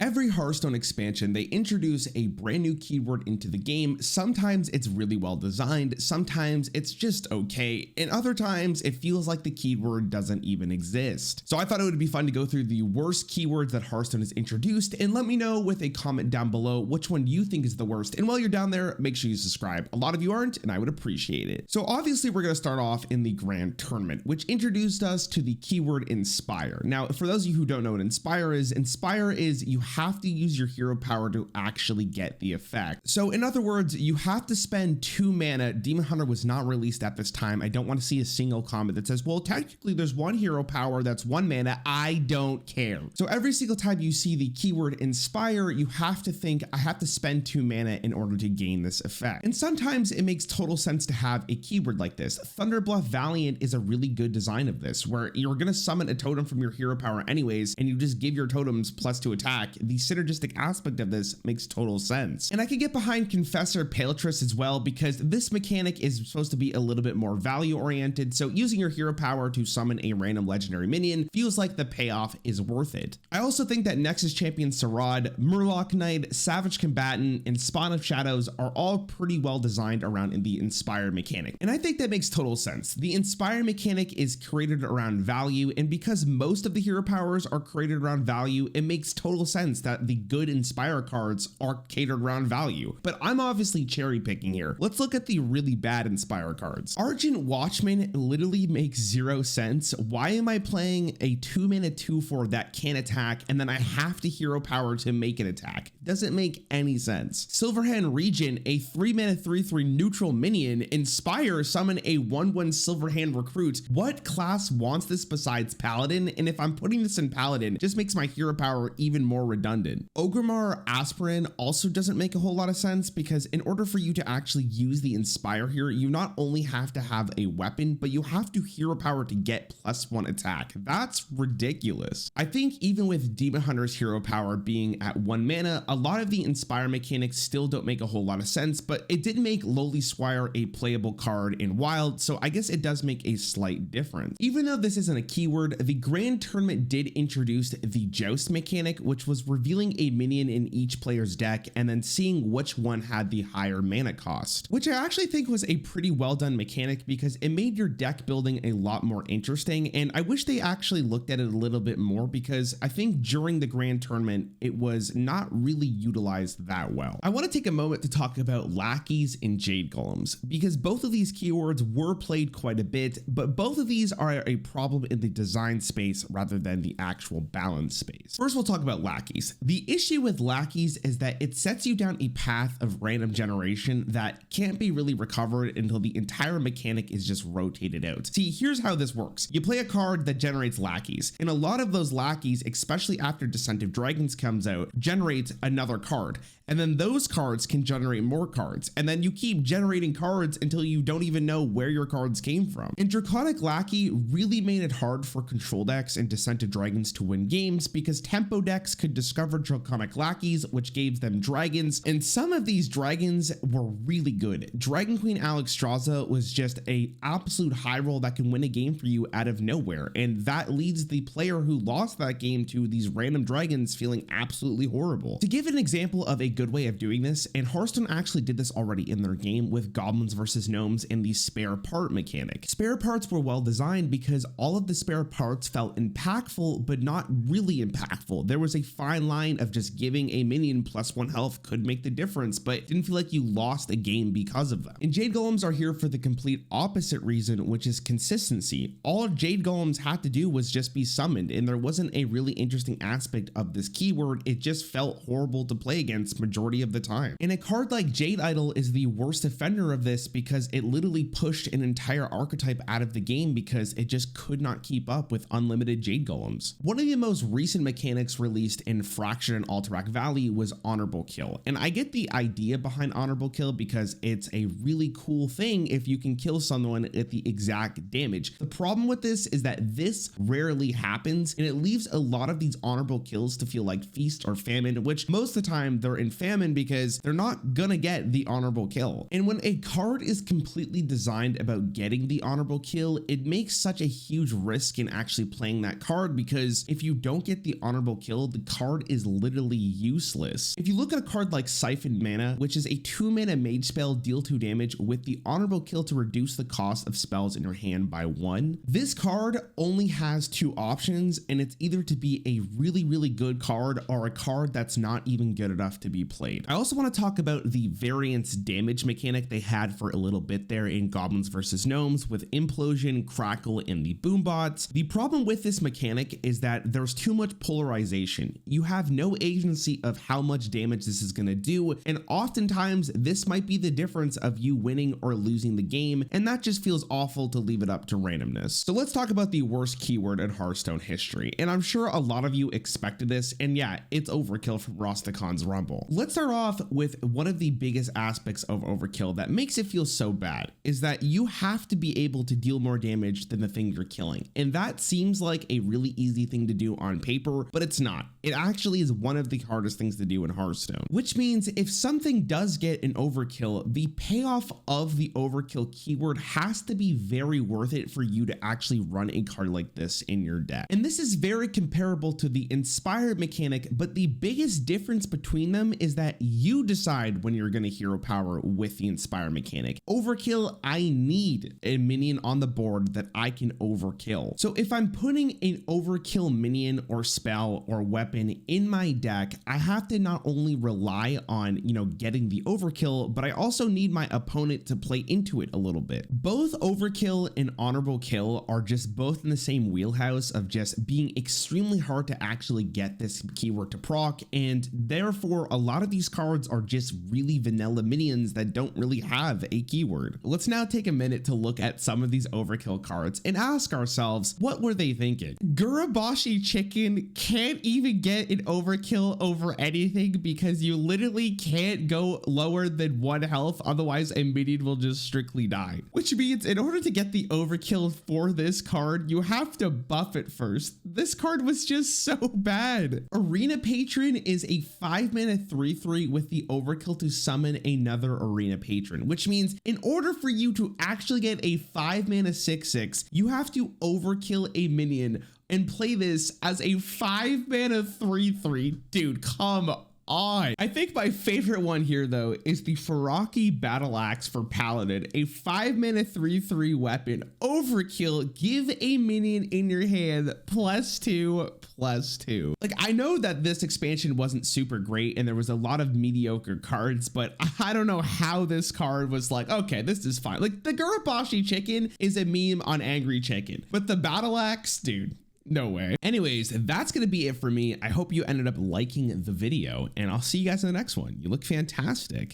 Every Hearthstone expansion, they introduce a brand new keyword into the game. Sometimes it's really well designed, sometimes it's just okay, and other times it feels like the keyword doesn't even exist. So I thought it would be fun to go through the worst keywords that Hearthstone has introduced, and let me know with a comment down below which one you think is the worst. And while you're down there, make sure you subscribe. A lot of you aren't, and I would appreciate it. So obviously we're going to start off in the Grand Tournament, which introduced us to the keyword Inspire. Now, for those of you who don't know what Inspire is you have to use your hero power to actually get the effect. So in other words, you have to spend 2 mana. Demon Hunter was not released at this time. I don't want to see a single comment that says, well, technically there's 1 hero power that's 1 mana. I don't care. So every single time you see the keyword Inspire, you have to think, I have to spend 2 mana in order to gain this effect. And sometimes it makes total sense to have a keyword like this. Thunderbluff Valiant is a really good design of this, where you're going to summon a totem from your hero power anyways, and you just give your totems +2 attack. The synergistic aspect of this makes total sense. And I can get behind Confessor Paletris as well, because this mechanic is supposed to be a little bit more value oriented, so using your hero power to summon a random legendary minion feels like the payoff is worth it. I also think that Nexus Champion Sarad, Murloc Knight, Savage Combatant, and Spawn of Shadows are all pretty well designed around in the Inspire mechanic, and I think that makes total sense. The Inspire mechanic is created around value, and because most of the hero powers are created around value, it makes total sense that the good Inspire cards are catered around value. But I'm obviously cherry picking here. Let's look at the really bad Inspire cards. Argent Watchman literally makes 0 sense. Why am I playing a 2 mana 2/4 that can't attack, and then I have to hero power to make an attack? Doesn't make any sense. Silverhand Regent, a 3 mana 3/3 neutral minion. Inspire, summon a 1/1 Silverhand Recruit. What class wants this besides Paladin? And if I'm putting this in Paladin, it just makes my hero power even more redundant. Ogrimmar Aspirin also doesn't make a whole lot of sense, because in order for you to actually use the Inspire here, you not only have to have a weapon, but you have to hero power to get +1 attack. That's ridiculous. I think even with Demon Hunter's hero power being at 1 mana, a lot of the Inspire mechanics still don't make a whole lot of sense, but it did make Lowly Squire a playable card in Wild, so I guess it does make a slight difference. Even though this isn't a keyword, the Grand Tournament did introduce the joust mechanic, which was revealing a minion in each player's deck and then seeing which one had the higher mana cost, which I actually think was a pretty well done mechanic, because it made your deck building a lot more interesting. And I wish they actually looked at it a little bit more, because I think during the Grand Tournament it was not really utilized that well. I want to take a moment to talk about Lackeys and Jade Golems, because both of these keywords were played quite a bit, but both of these are a problem in the design space rather than the actual balance space. First, we'll talk about Lackeys. The issue with Lackeys is that it sets you down a path of random generation that can't be really recovered until the entire mechanic is just rotated out. See, here's how this works. You play a card that generates Lackeys, and a lot of those Lackeys, especially after Descent of Dragons comes out, generate another card. And then those cards can generate more cards, and then you keep generating cards until you don't even know where your cards came from. And Draconic Lackey really made it hard for control decks and Descent of Dragons to win games, because tempo decks could discover Draconic Lackeys, which gave them dragons, and some of these dragons were really good. Dragon Queen Alexstrasza was just a absolute high roll that can win a game for you out of nowhere, and that leads the player who lost that game to these random dragons feeling absolutely horrible. To give an example of a good way of doing this, and Hearthstone actually did this already in their game with Goblins versus Gnomes and the spare part mechanic. Spare parts were well designed because all of the spare parts felt impactful, but not really impactful. There was a fine line of just giving a minion +1 health could make the difference, but it didn't feel like you lost a game because of them. And Jade Golems are here for the complete opposite reason, which is consistency. All Jade Golems had to do was just be summoned, and there wasn't a really interesting aspect of this keyword. It just felt horrible to play against majority of the time. And a card like Jade Idol is the worst offender of this, because it literally pushed an entire archetype out of the game because it just could not keep up with unlimited Jade Golems. One of the most recent mechanics released in Fraction and Alterac Valley was Honorable Kill. And I get the idea behind Honorable Kill because it's a really cool thing if you can kill someone at the exact damage. The problem with this is that this rarely happens, and it leaves a lot of these honorable kills to feel like feast or famine, which most of the time they're in famine because they're not gonna get the honorable kill. And when a card is completely designed about getting the honorable kill, it makes such a huge risk in actually playing that card, because if you don't get the honorable kill, the card is literally useless. If you look at a card like Siphon Mana, which is a 2-mana mage spell, deal 2 damage with the honorable kill to reduce the cost of spells in your hand by 1, this card only has 2 options, and it's either to be a really good card or a card that's not even good enough to be played. I also want to talk about the variance damage mechanic they had for a little bit there in Goblins vs. Gnomes with Implosion, Crackle, and the Boombots. The problem with this mechanic is that there's too much polarization. You have no agency of how much damage this is going to do, and oftentimes this might be the difference of you winning or losing the game, and that just feels awful to leave it up to randomness. So let's talk about the worst keyword in Hearthstone history, and I'm sure a lot of you expected this, and yeah, it's overkill from Rostacon's Rumble. Let's start off with one of the biggest aspects of overkill that makes it feel so bad, is that you have to be able to deal more damage than the thing you're killing, and that seems like a really easy thing to do on paper, but it's not. It actually is one of the hardest things to do in Hearthstone, which means if something does get an overkill, the payoff of the overkill keyword has to be very worth it for you to actually run a card like this in your deck. And this is very comparable to the Inspired mechanic, but the biggest difference between them is that you decide when you're going to hero power with the Inspire mechanic. Overkill, I need a minion on the board that I can overkill. So if I'm putting an overkill minion or spell or weapon in my deck, I have to not only rely on, getting the overkill, but I also need my opponent to play into it a little bit. Both overkill and honorable kill are just both in the same wheelhouse of just being extremely hard to actually get this keyword to proc, and therefore a lot of these cards are just really vanilla minions that don't really have a keyword. Let's now take a minute to look at some of these overkill cards and ask ourselves, what were they thinking? Gurabashi Chicken can't even get an overkill over anything because you literally can't go lower than 1 health, otherwise a minion will just strictly die. Which means in order to get the overkill for this card, you have to buff it first. This card was just so bad. Arena Patron is a 5-mana 3/3 with the overkill to summon another Arena Patron, which means in order for you to actually get a 5-mana 6/6, you have to overkill a minion and play this as a 5-mana 3/3. Dude, come on. I think my favorite one here though is the Feraki Battle Axe for Paladin, a 5-mana 3/3 weapon. Overkill, give a minion in your hand +2/+2. Like, I know that this expansion wasn't super great and there was a lot of mediocre cards, but I don't know how this card was like, okay, this is fine. Like, the Gurabashi Chicken is a meme on Angry Chicken, but the Battle Axe, dude, no way. Anyways, that's going to be it for me. I hope you ended up liking the video, and I'll see you guys in the next one. You look fantastic.